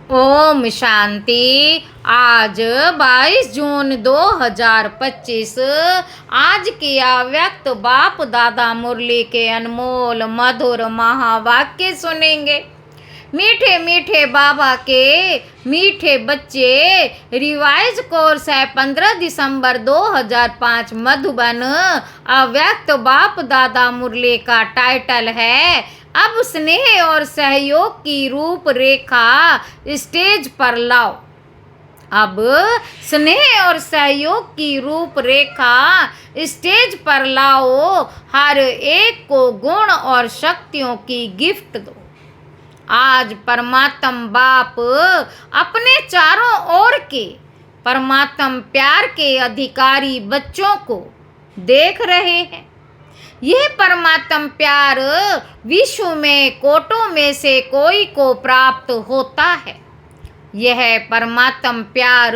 ओम शांति। आज 22 जून 2025। आज की अव्यक्त बाप दादा मुरली के अनमोल मधुर महावाक्य सुनेंगे। मीठे मीठे बाबा के मीठे बच्चे। रिवाइज कोर्स है 15 दिसंबर 2005 मधुबन। अव्यक्त बाप दादा मुरली का टाइटल है अब स्नेह और सहयोग की रूपरेखा स्टेज पर लाओ। अब स्नेह और सहयोग की रूपरेखा स्टेज पर लाओ। हर एक को गुण और शक्तियों की गिफ्ट दो। आज परमात्म बाप अपने चारों ओर के परमात्म प्यार के अधिकारी बच्चों को देख रहे हैं। यह परमात्म प्यार विश्व में कोटों में से कोई को प्राप्त होता है। यह परमात्म प्यार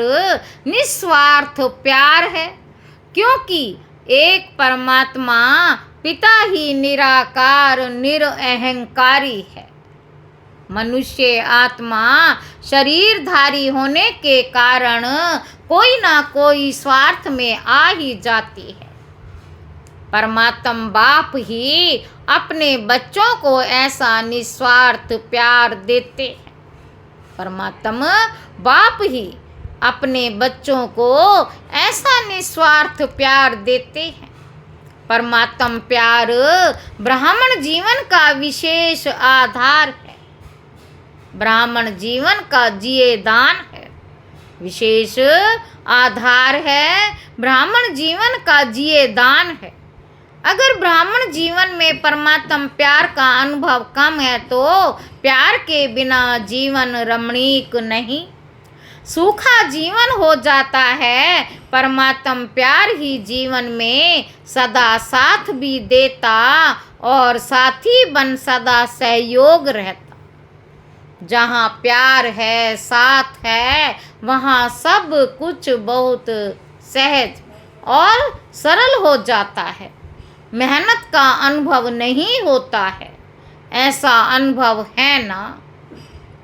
निस्वार्थ प्यार है, क्योंकि एक परमात्मा पिता ही निराकार निरअहंकारी है। मनुष्य आत्मा शरीरधारी होने के कारण कोई ना कोई स्वार्थ में आ ही जाती है। परमात्म बाप ही अपने बच्चों को ऐसा निस्वार्थ प्यार देते हैं। परमात्म बाप ही अपने बच्चों को ऐसा निस्वार्थ प्यार देते हैं। परमात्म प्यार ब्राह्मण जीवन का विशेष आधार है। ब्राह्मण जीवन का जिए दान है, विशेष आधार है। ब्राह्मण जीवन का जिए दान है। अगर ब्राह्मण जीवन में परमात्म प्यार का अनुभव कम है तो प्यार के बिना जीवन रमणीक नहीं, सूखा जीवन हो जाता है। परमात्म प्यार ही जीवन में सदा साथ भी देता और साथी बन सदा सहयोग रहता। जहाँ प्यार है, साथ है, वहाँ सब कुछ बहुत सहज और सरल हो जाता है। मेहनत का अनुभव नहीं होता है, ऐसा अनुभव है ना।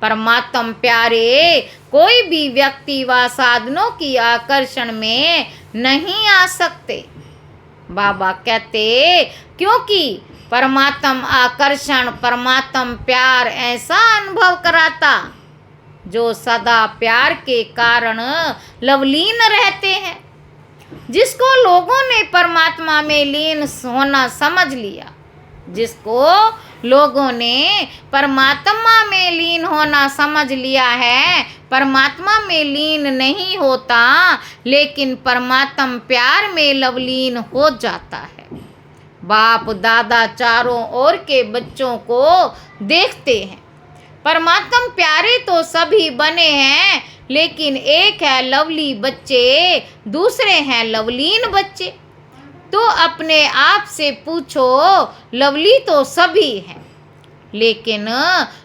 परमात्म प्यारे कोई भी व्यक्ति व साधनों की आकर्षण में नहीं आ सकते। बाबा कहते क्योंकि परमात्म आकर्षण परमात्म प्यार ऐसा अनुभव कराता जो सदा प्यार के कारण लवलीन रहते हैं। जिसको लोगों ने परमात्मा में लीन होना समझ लिया, जिसको लोगों ने परमात्मा में लीन होना समझ लिया है, परमात्मा में लीन नहीं होता लेकिन परमात्म प्यार में लवलीन हो जाता है। बाप दादा चारों ओर के बच्चों को देखते हैं। परमात्म प्यारे तो सभी बने हैं, लेकिन एक है लवली बच्चे, दूसरे हैं लवलीन बच्चे। तो अपने आप से पूछो, लवली तो सभी हैं, लेकिन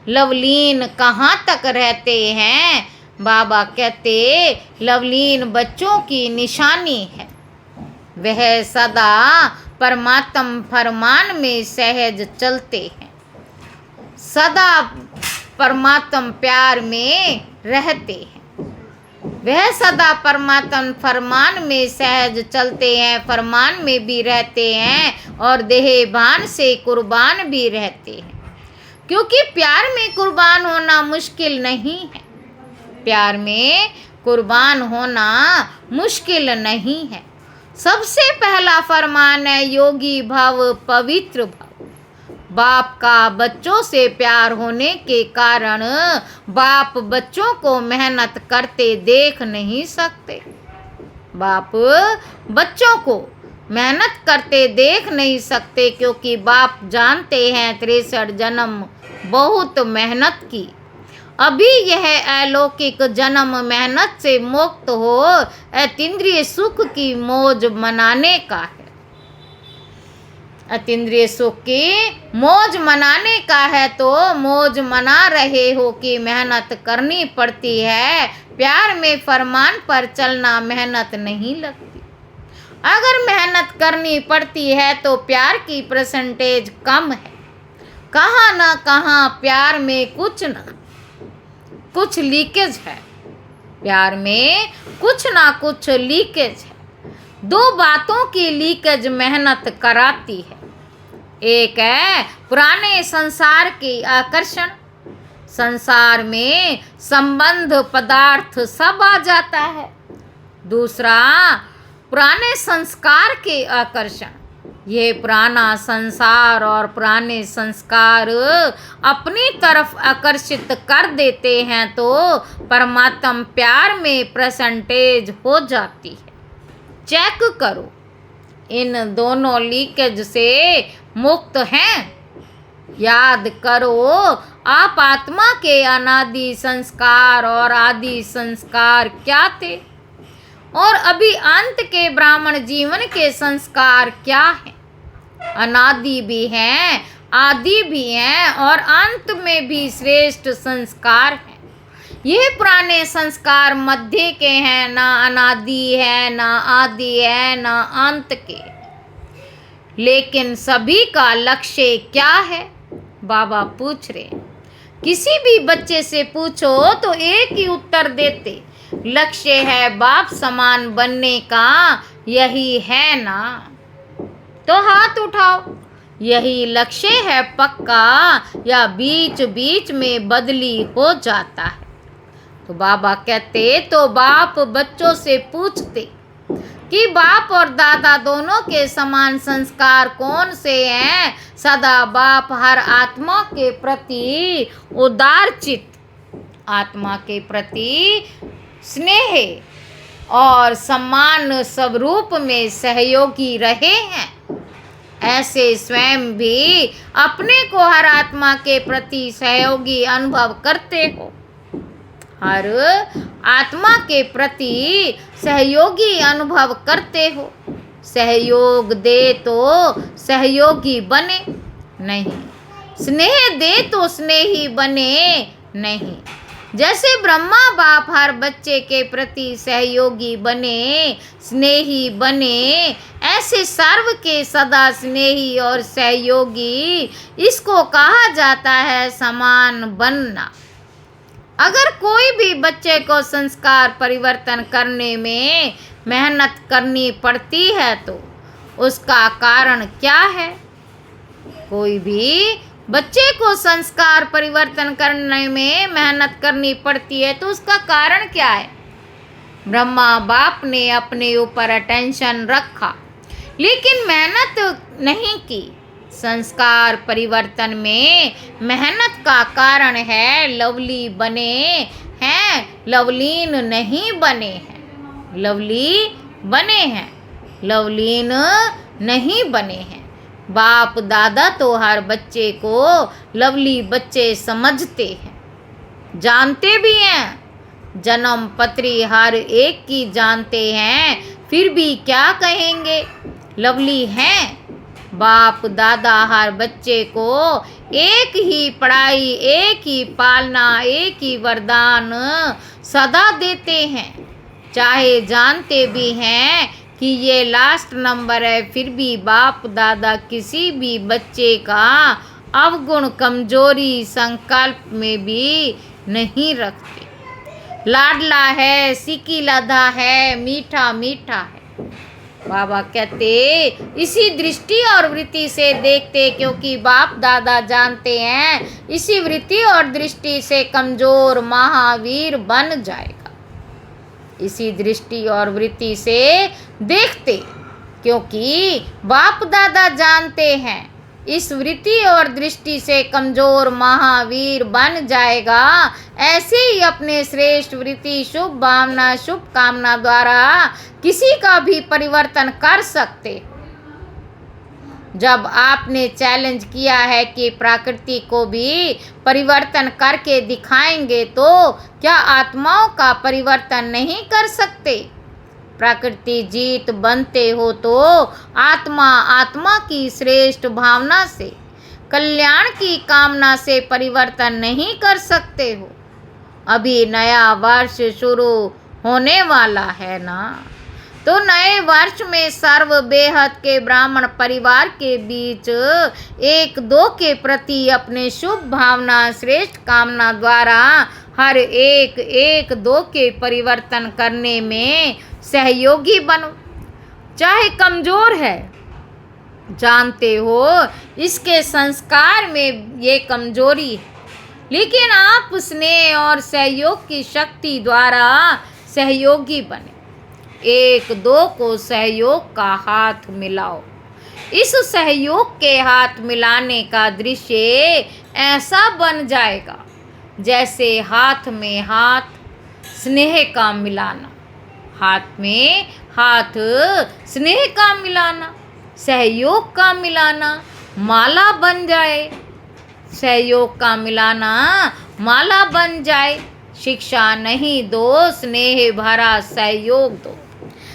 लवलीन कहाँ तक रहते हैं। बाबा कहते लवलीन बच्चों की निशानी है, वह सदा परमात्म फरमान में सहज चलते हैं, सदा परमात्म प्यार में रहते हैं। वह सदा परमात्म फरमान में सहज चलते हैं, फरमान में भी रहते हैं और देहभान से कुर्बान भी रहते हैं। क्योंकि प्यार में कुर्बान होना मुश्किल नहीं है। प्यार में कुर्बान होना मुश्किल नहीं है। सबसे पहला फरमान है योगी भव पवित्र भव। बाप का बच्चों से प्यार होने के कारण बाप बच्चों को मेहनत करते देख नहीं सकते। बाप बच्चों को मेहनत करते देख नहीं सकते, क्योंकि बाप जानते हैं 63 जन्म बहुत मेहनत की। अभी यह अलौकिक जन्म मेहनत से मुक्त हो अतीन्द्रिय सुख की मौज मनाने का है। अतीन्द्रिय सुख की मौज मनाने का है तो मौज मना रहे हो कि मेहनत करनी पड़ती है। प्यार में फरमान पर चलना मेहनत नहीं लगती। अगर मेहनत करनी पड़ती है तो प्यार की परसेंटेज कम है। कहाँ ना कहाँ प्यार में कुछ ना कुछ लीकेज है, प्यार में कुछ ना कुछ लीकेज है। दो बातों की लीकेज मेहनत कराती है। एक है पुराने संसार के आकर्षण, संसार में संबंध पदार्थ सब आ जाता है। दूसरा पुराने संस्कार के आकर्षण, ये पुराना संसार और पुराने संस्कार अपनी तरफ आकर्षित कर देते हैं तो परमात्म प्यार में परसेंटेज हो जाती है। चेक करो, इन दोनों लीकेज से मुक्त हैं। याद करो, आप आत्मा के अनादि संस्कार और आदि संस्कार क्या थे, और अभी अंत के ब्राह्मण जीवन के संस्कार क्या हैं। अनादि भी हैं, आदि भी हैं और अंत में भी श्रेष्ठ संस्कार हैं। ये पुराने संस्कार मध्य के हैं, ना अनादि है, ना आदि है, ना अंत के। लेकिन सभी का लक्ष्य क्या है, बाबा पूछ रहे हैं। किसी भी बच्चे से पूछो तो एक ही उत्तर देते, लक्ष्य है बाप समान बनने का, यही है ना। तो हाथ उठाओ, यही लक्ष्य है पक्का या बीच बीच में बदली हो जाता है। तो बाबा कहते, तो बाप बच्चों से पूछते कि बाप और दादा दोनों के समान संस्कार कौन से हैं। सदा बाप हर आत्मा के प्रति उदार चित्त, आत्मा के प्रति स्नेह और सम्मान स्वरूप में सहयोगी रहे हैं। ऐसे स्वयं भी अपने को हर आत्मा के प्रति सहयोगी अनुभव करते हो। हर आत्मा के प्रति सहयोगी अनुभव करते हो। सहयोग दे तो सहयोगी बने नहीं, स्नेह दे तो स्नेही बने नहीं। जैसे ब्रह्मा बाप हर बच्चे के प्रति सहयोगी बने, स्नेही बने, ऐसे सर्व के सदा स्नेही और सहयोगी, इसको कहा जाता है समान बनना। अगर कोई भी बच्चे को संस्कार परिवर्तन करने में मेहनत करनी पड़ती है तो उसका कारण क्या है। कोई भी बच्चे को संस्कार परिवर्तन करने में मेहनत करनी पड़ती है तो उसका कारण क्या है। ब्रह्मा बाप ने अपने ऊपर अटेंशन रखा लेकिन मेहनत नहीं की। संस्कार परिवर्तन में मेहनत का कारण है लवली बने हैं, लवलीन नहीं बने हैं। लवली बने हैं, लवलीन नहीं बने हैं। बाप दादा तो हर बच्चे को लवली बच्चे समझते हैं, जानते भी हैं। जन्म पत्री हर एक की जानते हैं, फिर भी क्या कहेंगे, लवली हैं। बाप दादा हर बच्चे को एक ही पढ़ाई, एक ही पालना, एक ही वरदान सदा देते हैं। चाहे जानते भी हैं कि ये लास्ट नंबर है, फिर भी बाप दादा किसी भी बच्चे का अवगुण कमजोरी संकल्प में भी नहीं रखते। लाडला है, सिकी लधा है, मीठा मीठा है। बाबा कहते इसी दृष्टि और वृत्ति से देखते, क्योंकि बाप दादा जानते हैं इसी वृत्ति और दृष्टि से कमजोर महावीर बन जाएगा। इसी दृष्टि और वृत्ति से देखते, क्योंकि बाप दादा जानते हैं इस वृत्ति और दृष्टि से कमजोर महावीर बन जाएगा। ऐसे ही अपने श्रेष्ठ वृत्ति, शुभ भावना, शुभ कामना द्वारा किसी का भी परिवर्तन कर सकते। जब आपने चैलेंज किया है कि प्रकृति को भी परिवर्तन करके दिखाएंगे, तो क्या आत्माओं का परिवर्तन नहीं कर सकते। प्रकृति जीत बनते हो तो आत्मा, आत्मा की श्रेष्ठ भावना से, कल्याण की कामना से परिवर्तन नहीं कर सकते हो। अभी नया वर्ष शुरू होने वाला है ना, तो नए वर्ष में सर्व बेहद के ब्राह्मण परिवार के बीच एक दो के प्रति अपने शुभ भावना, श्रेष्ठ कामना द्वारा हर एक एक दो के परिवर्तन करने में सहयोगी बनो। चाहे कमज़ोर है, जानते हो इसके संस्कार में ये कमजोरी है, लेकिन आप स्नेह और सहयोग की शक्ति द्वारा सहयोगी बने। एक दो को सहयोग का हाथ मिलाओ। इस सहयोग के हाथ मिलाने का दृश्य ऐसा बन जाएगा जैसे हाथ में हाथ स्नेह का मिलाना, हाथ में हाथ स्नेह का मिलाना, सहयोग का मिलाना माला बन जाए। सहयोग का मिलाना माला बन जाए। शिक्षा नहीं दो, स्नेह भरा सहयोग दो।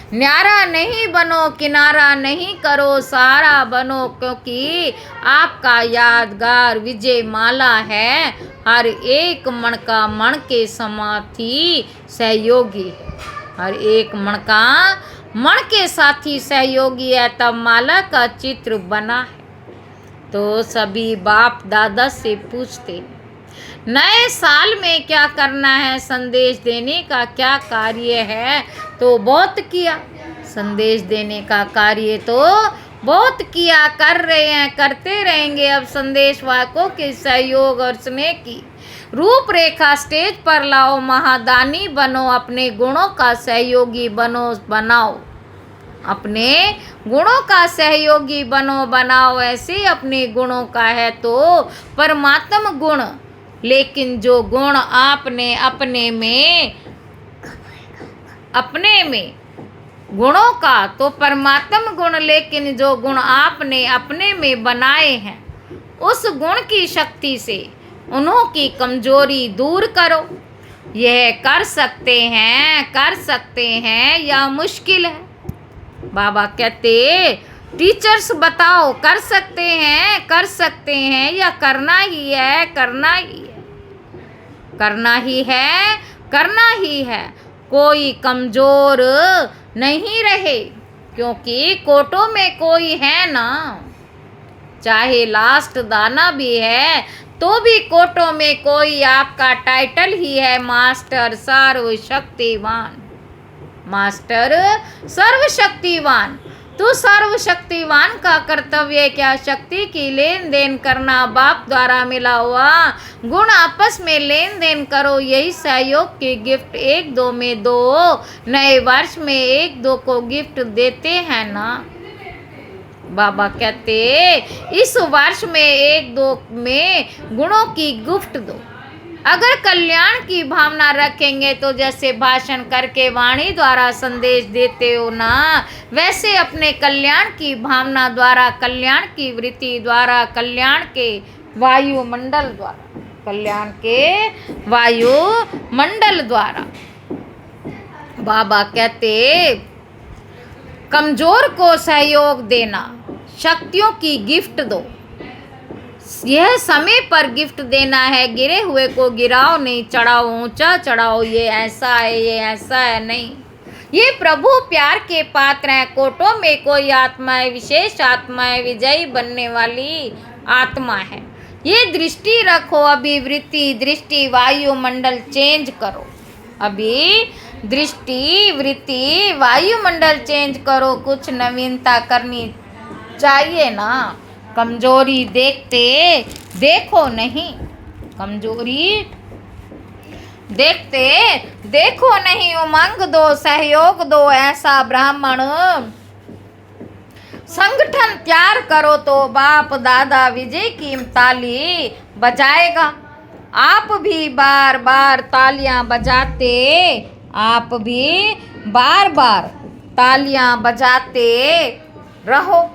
न्यारा नहीं बनो, किनारा नहीं करो, सहारा बनो, क्योंकि आपका यादगार विजय माला है। हर एक मण का मण के साथी सहयोगी है। हर एक मण का मण के साथी सहयोगी है, तब माला का चित्र बना है। तो सभी बाप दादा से पूछते, नए साल में क्या करना है, संदेश देने का क्या कार्य है? तो बहुत किया। संदेश देने का कार्य तो बहुत किया, कर रहे हैं, करते रहेंगे। अब संदेश वाहकों के सहयोग और स्नेह की रूपरेखा स्टेज पर लाओ। महादानी बनो, अपने गुणों का सहयोगी बनाओ। अपने गुणों का सहयोगी बनाओ। ऐसे अपने गुणों का है तो परमात्म गुण, लेकिन जो गुण आपने अपने में गुणों का तो परमात्म गुण, लेकिन जो गुण आपने अपने में बनाए हैं, उस गुण की शक्ति से उन्हों की कमजोरी दूर करो। यह कर सकते हैं या मुश्किल है? बाबा कहते, टीचर्स बताओ, कर सकते हैं या करना ही है। कोई कमजोर नहीं रहे, क्योंकि कोटों में कोई है ना। चाहे लास्ट दाना भी है तो भी कोटों में कोई, आपका टाइटल ही है मास्टर सर्वशक्तिवान। तो सर्वशक्तिवान का कर्तव्य क्या? शक्ति की लेन देन करना। बाप द्वारा मिला हुआ गुण आपस में लेन देन करो। यही सहयोग की गिफ्ट। एक दो में दो, नए वर्ष में एक दो को गिफ्ट देते हैं ना। बाबा कहते, इस वर्ष में एक दो में गुणों की गिफ्ट दो। अगर कल्याण की भावना रखेंगे तो जैसे भाषण करके वाणी द्वारा संदेश देते हो ना, वैसे अपने कल्याण की भावना द्वारा, कल्याण की वृत्ति द्वारा, कल्याण के वायुमंडल द्वारा बाबा कहते, कमजोर को सहयोग देना, शक्तियों की गिफ्ट दो। यह समय पर गिफ्ट देना है। गिरे हुए को गिराओ नहीं, चढ़ाओ, ऊंचा चढ़ाओ। ये ऐसा है नहीं। ये प्रभु प्यार के पात्र हैं। कोटों में कोई आत्मा है, विशेष आत्मा है, विजयी बनने वाली आत्मा है। ये दृष्टि रखो। अभी दृष्टि वायुमंडल चेंज करो। अभी दृष्टि वृत्ति वायुमंडल चेंज करो। कुछ नवीनता करनी चाहिए ना। कमजोरी देखो नहीं, कमजोरी देखो नहीं। उमंग दो, सहयोग दो। ऐसा ब्राह्मण संगठन तैयार करो तो बाप दादा विजय की ताली बजाएगा। आप भी बार बार तालियां बजाते रहो।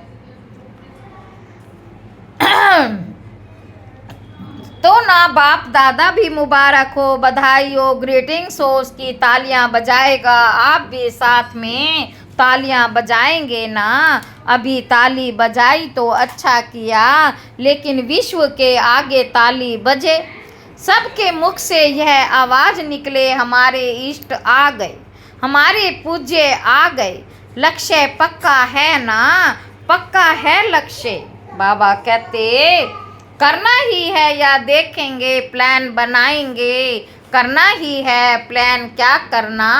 तो ना बाप दादा भी मुबारक हो, बधाई हो, ग्रीटिंग्स हो, उसकी तालियां बजाएगा। आप भी साथ में तालियां बजाएंगे ना। अभी ताली बजाई तो अच्छा किया, लेकिन विश्व के आगे ताली बजे। सबके मुख से यह आवाज निकले, हमारे इष्ट आ गए, हमारे पूज्य आ गए। लक्ष्य पक्का है ना, पक्का है लक्ष्य। बाबा कहते, करना ही है या देखेंगे, प्लान बनाएंगे, करना ही है प्लान, क्या करना,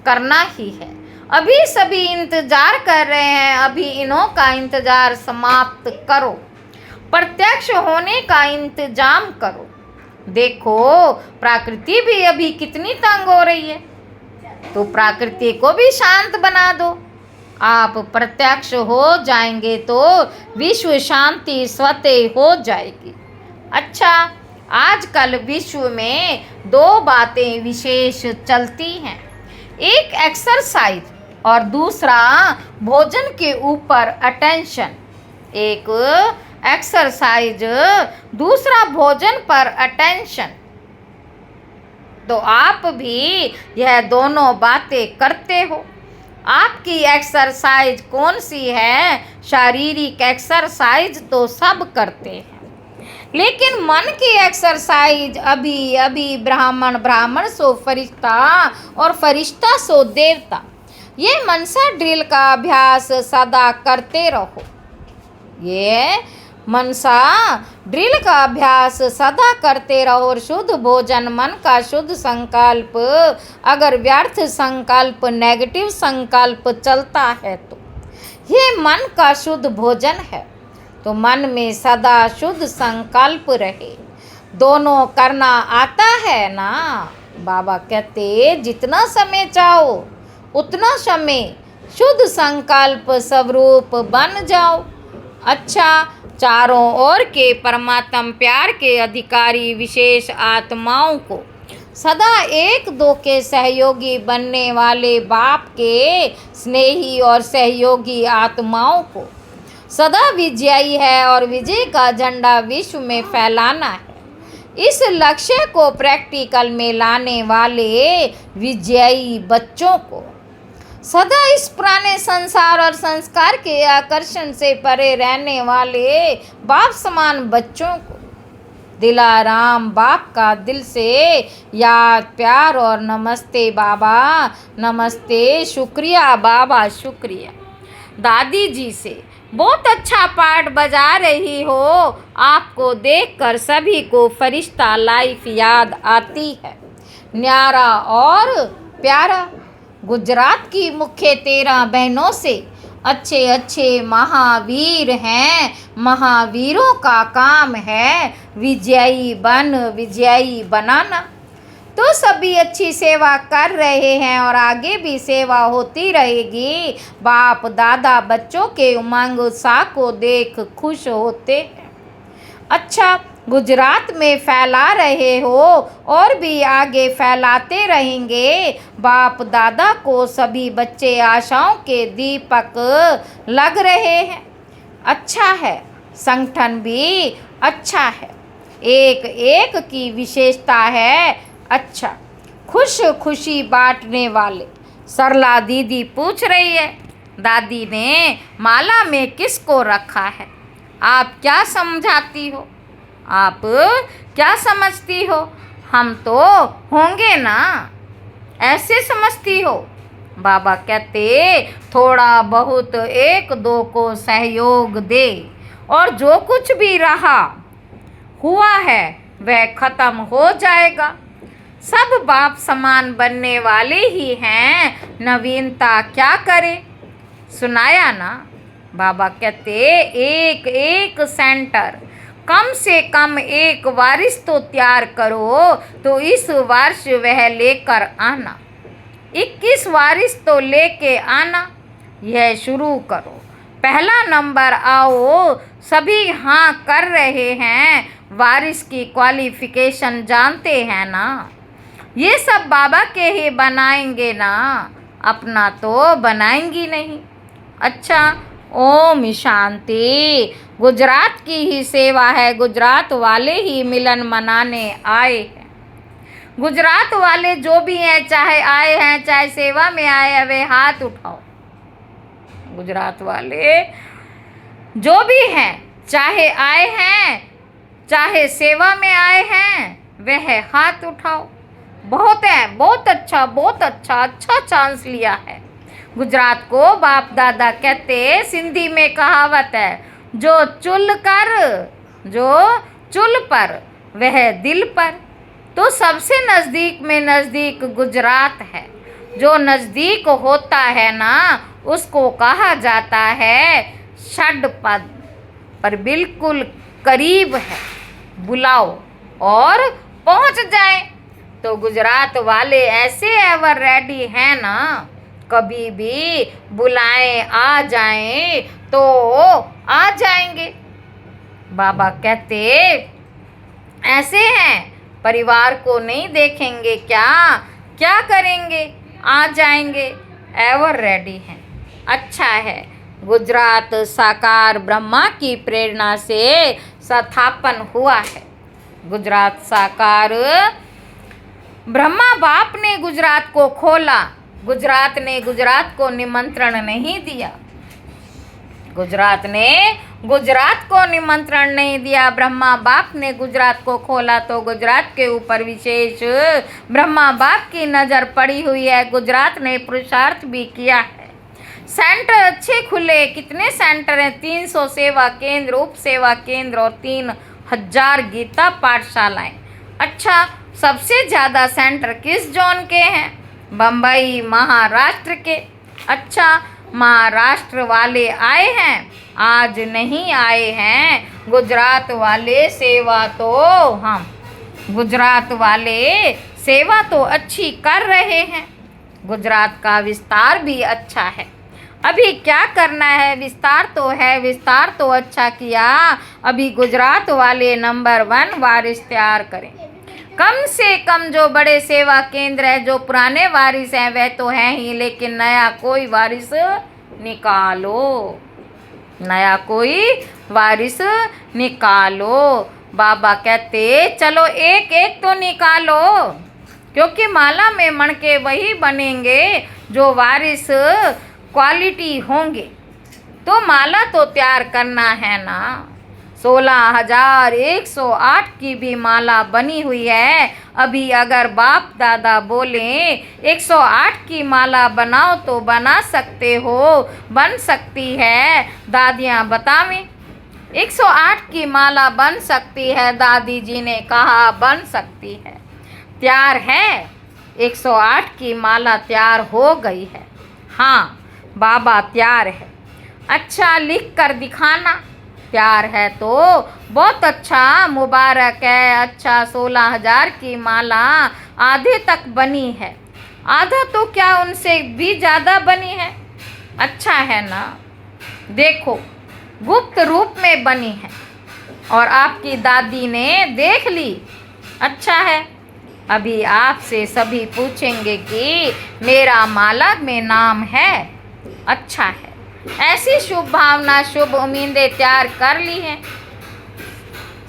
करना ही है। अभी सभी इंतजार कर रहे हैं, अभी इन्हों का इंतजार समाप्त करो, प्रत्यक्ष होने का इंतजाम करो। देखो प्रकृति भी अभी कितनी तंग हो रही है, तो प्रकृति को भी शांत बना दो। आप प्रत्यक्ष हो जाएंगे तो विश्व शांति स्वतः हो जाएगी। अच्छा, आजकल विश्व में दो बातें विशेष चलती हैं, एक एक्सरसाइज और दूसरा भोजन के ऊपर अटेंशन। एक एक्सरसाइज, दूसरा भोजन पर अटेंशन। तो आप भी यह दोनों बातें करते हो। आपकी एक्सरसाइज कौन सी है? शारीरिक एक्सरसाइज तो सब करते हैं, लेकिन मन की एक्सरसाइज अभी अभी ब्राह्मण, ब्राह्मण सो फरिश्ता और फरिश्ता सो देवता। ये मनसा ड्रिल का अभ्यास सदा करते रहो। ये मनसा ड्रिल का अभ्यास सदा करते रहो और शुद्ध भोजन, मन का शुद्ध संकल्प। अगर व्यर्थ संकल्प, नेगेटिव संकल्प चलता है तो ये मन का शुद्ध भोजन है। तो मन में सदा शुद्ध संकल्प रहे। दोनों करना आता है ना? बाबा कहते जितना समय चाहो उतना समय शुद्ध संकल्प स्वरूप बन जाओ। अच्छा, चारों ओर के परमात्म प्यार के अधिकारी विशेष आत्माओं को, सदा एक दो के सहयोगी बनने वाले बाप के स्नेही और सहयोगी आत्माओं को सदा विजयी है और विजय का झंडा विश्व में फैलाना है। इस लक्ष्य को प्रैक्टिकल में लाने वाले विजयी बच्चों को, सदा इस पुराने संसार और संस्कार के आकर्षण से परे रहने वाले बाप समान बच्चों को दिलाराम बाप का दिल से याद, प्यार और नमस्ते बाबा, नमस्ते, शुक्रिया बाबा, शुक्रिया। दादी जी से बहुत अच्छा पाठ बजा रही हो। आपको देखकर सभी को फरिश्ता लाइफ याद आती है, न्यारा और प्यारा। गुजरात की मुख्य 13 बहनों से अच्छे अच्छे महावीर हैं। महावीरों का काम है विजयी विजयी बनाना। तो सभी अच्छी सेवा कर रहे हैं और आगे भी सेवा होती रहेगी। बाप दादा बच्चों के उमंग उत्साह को देख खुश होते हैं। अच्छा, गुजरात में फैला रहे हो और भी आगे फैलाते रहेंगे। बाप दादा को सभी बच्चे आशाओं के दीपक लग रहे हैं। अच्छा है, संगठन भी अच्छा है, एक एक की विशेषता है। अच्छा, खुश खुशी बांटने वाले। सरला दीदी पूछ रही है, दादी ने माला में किसको रखा है? आप क्या समझाती हो? आप क्या समझती हो? हम तो होंगे ना, ऐसे समझती हो? बाबा कहते थोड़ा बहुत एक दो को सहयोग दे और जो कुछ भी रहा हुआ है वह खत्म हो जाएगा। सब बाप समान बनने वाले ही हैं, नवीनता क्या करे? सुनाया ना? बाबा कहते एक एक सेंटर, कम से कम एक वारिस तो तैयार करो। तो इस वर्ष वह लेकर आना, 21 वारिस तो लेके आना। यह शुरू करो, पहला नंबर आओ। सभी हाँ कर रहे हैं, वारिस की क्वालिफिकेशन जानते हैं ना? ये सब बाबा के ही बनाएंगे ना, अपना तो बनाएंगी नहीं। अच्छा, ओम शांति। गुजरात की ही सेवा है, गुजरात वाले ही मिलन मनाने आए हैं। गुजरात वाले जो भी हैं, चाहे आए हैं चाहे सेवा में आए हैं, वे हाथ उठाओ। गुजरात वाले जो भी हैं, चाहे आए हैं चाहे सेवा में आए हैं, वह हाथ उठाओ। बहुत है, बहुत अच्छा, बहुत अच्छा, अच्छा चांस लिया है। गुजरात को बाप दादा कहते, सिंधी में कहावत है, जो चुल पर वह दिल पर। तो सबसे नज़दीक में नज़दीक गुजरात है। जो नज़दीक होता है ना उसको कहा जाता है षडपद। पर बिल्कुल करीब है, बुलाओ और पहुंच जाए। तो गुजरात वाले ऐसे एवर रेडी हैं ना, कभी भी बुलाएं आ जाएं तो आ जाएंगे। बाबा कहते ऐसे हैं, परिवार को नहीं देखेंगे क्या, क्या करेंगे, आ जाएंगे, एवर रेडी हैं। अच्छा है, गुजरात साकार ब्रह्मा की प्रेरणा से स्थापन हुआ है। गुजरात साकार ब्रह्मा बाप ने गुजरात को खोला। गुजरात ने गुजरात को निमंत्रण नहीं दिया। गुजरात ने गुजरात को निमंत्रण नहीं दिया। ब्रह्मा बाप ने गुजरात को खोला तो गुजरात के ऊपर विशेष ब्रह्मा बाप की नज़र पड़ी हुई है। गुजरात ने पुरुषार्थ भी किया है। सेंटर अच्छे खुले। कितने सेंटर हैं? 300 सेवा केंद्र, उप सेवा केंद्र और 3000 गीता पाठशालाएं। अच्छा, सबसे ज़्यादा सेंटर किस जोन के हैं? बम्बई, महाराष्ट्र के। अच्छा, महाराष्ट्र वाले आए हैं? आज नहीं आए हैं। गुजरात वाले सेवा तो गुजरात वाले सेवा तो अच्छी कर रहे हैं। गुजरात का विस्तार भी अच्छा है। अभी क्या करना है? विस्तार तो है, विस्तार तो अच्छा किया। अभी गुजरात वाले नंबर 1 वारिस तैयार करें। कम से कम जो बड़े सेवा केंद्र है, जो पुराने वारिस हैं वह तो हैं ही, लेकिन नया कोई वारिस निकालो, नया कोई वारिस निकालो। बाबा कहते चलो एक एक तो निकालो, क्योंकि माला में मणके वही बनेंगे जो वारिस क्वालिटी होंगे। तो माला तो तैयार करना है ना। 16,108 की भी माला बनी हुई है। अभी अगर बाप दादा बोले 108 की माला बनाओ तो बना सकते हो, बन सकती है। दादियाँ बतावें 108 की माला बन सकती है। दादी जी ने कहा बन सकती है। तैयार है, 108 की माला तैयार हो गई है। हाँ, बाबा तैयार है। अच्छा, लिख कर दिखाना। तैयार है तो बहुत अच्छा, मुबारक है। अच्छा, 16,000 की माला आधे तक बनी है। आधा तो क्या, उनसे भी ज़्यादा बनी है। अच्छा है ना। देखो, गुप्त रूप में बनी है और आपकी दादी ने देख ली। अच्छा है। अभी आपसे सभी पूछेंगे कि मेरा माला में नाम है। अच्छा है। ऐसी शुभ भावना, शुभ उम्मीदें तैयार कर ली हैं।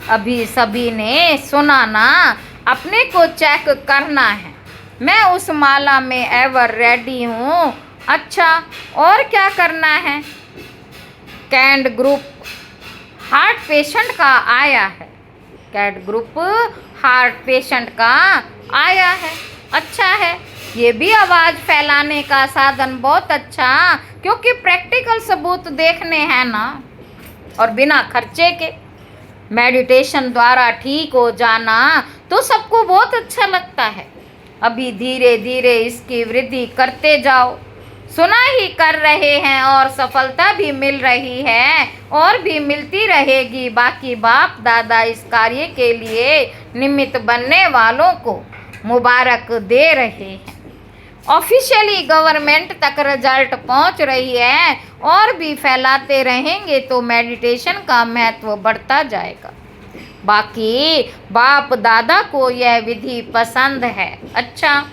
अभी सभी ने सुना ना, अपने को चेक करना है। मैं उस माला में एवर रेडी हूँ। अच्छा, और क्या करना है? कैंड ग्रुप हार्ट पेशेंट का आया है। कैंड ग्रुप हार्ट पेशेंट का आया है। अच्छा है, ये भी आवाज़ फैलाने का साधन बहुत अच्छा, क्योंकि प्रैक्टिकल सबूत देखने हैं ना, और बिना खर्चे के मेडिटेशन द्वारा ठीक हो जाना तो सबको बहुत अच्छा लगता है। अभी धीरे धीरे इसकी वृद्धि करते जाओ। सुना ही कर रहे हैं और सफलता भी मिल रही है और भी मिलती रहेगी। बाकी बाप दादा इस कार्य के लिए निमित्त बनने वालों को मुबारक दे रहे हैं। ऑफिशियली गवर्नमेंट तक रिजल्ट पहुंच रही है और भी फैलाते रहेंगे तो मेडिटेशन का महत्व बढ़ता जाएगा। बाकी बाप दादा को यह विधि पसंद है। अच्छा,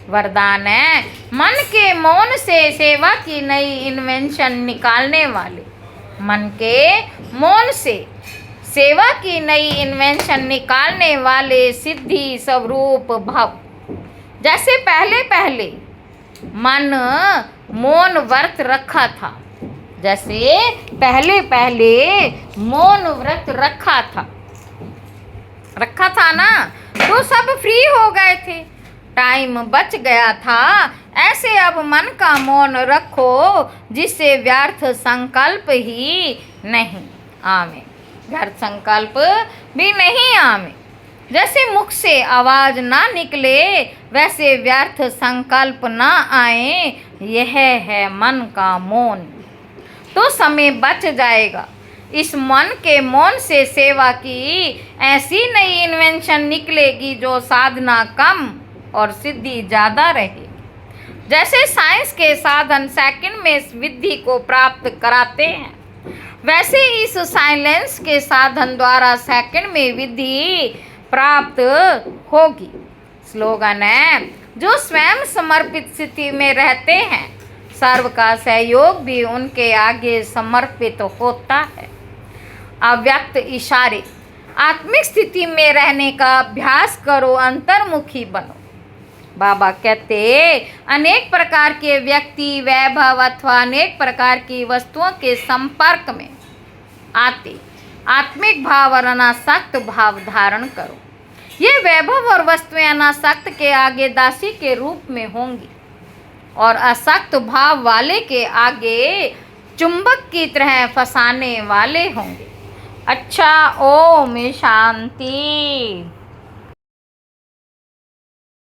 वरदान है, मन के मौन से सेवा की नई इन्वेंशन निकालने वाले। मन के मौन से सेवा की नई इन्वेंशन निकालने वाले सिद्धि स्वरूप भव। जैसे पहले पहले मन मौन व्रत रखा था, जैसे पहले पहले मौन व्रत रखा था ना, तो सब फ्री हो गए थे, टाइम बच गया था। ऐसे अब मन का मौन रखो जिससे व्यर्थ संकल्प ही नहीं आवे। व्यर्थ संकल्प भी नहीं आवे। जैसे मुख से आवाज ना निकले, वैसे व्यर्थ संकल्प ना आए। यह है मन का मौन, तो समय बच जाएगा। इस मन के मौन से सेवा की ऐसी नई इन्वेंशन निकलेगी जो साधना कम और सिद्धि ज़्यादा रहेगी। जैसे साइंस के साधन सेकंड में विधि को प्राप्त कराते हैं, वैसे इस साइलेंस के साधन द्वारा सेकंड में विधि प्राप्त होगी। स्लोगन है, जो स्वयं समर्पित स्थिति में रहते हैं, सर्व का सहयोग भी उनके आगे समर्पित होता है। अव्यक्त इशारे, आत्मिक स्थिति में रहने का अभ्यास करो, अंतर्मुखी बनो। बाबा कहते, अनेक प्रकार के व्यक्ति, वैभव अथवा अनेक प्रकार की वस्तुओं के संपर्क में आते आत्मिक भाव और अनासक्त भाव धारण करो। ये वैभव और वस्तुएं अनासक्त के आगे दासी के रूप में होंगी और असक्त भाव वाले के आगे चुंबक की तरह फंसाने वाले होंगे। अच्छा, ओम शांति।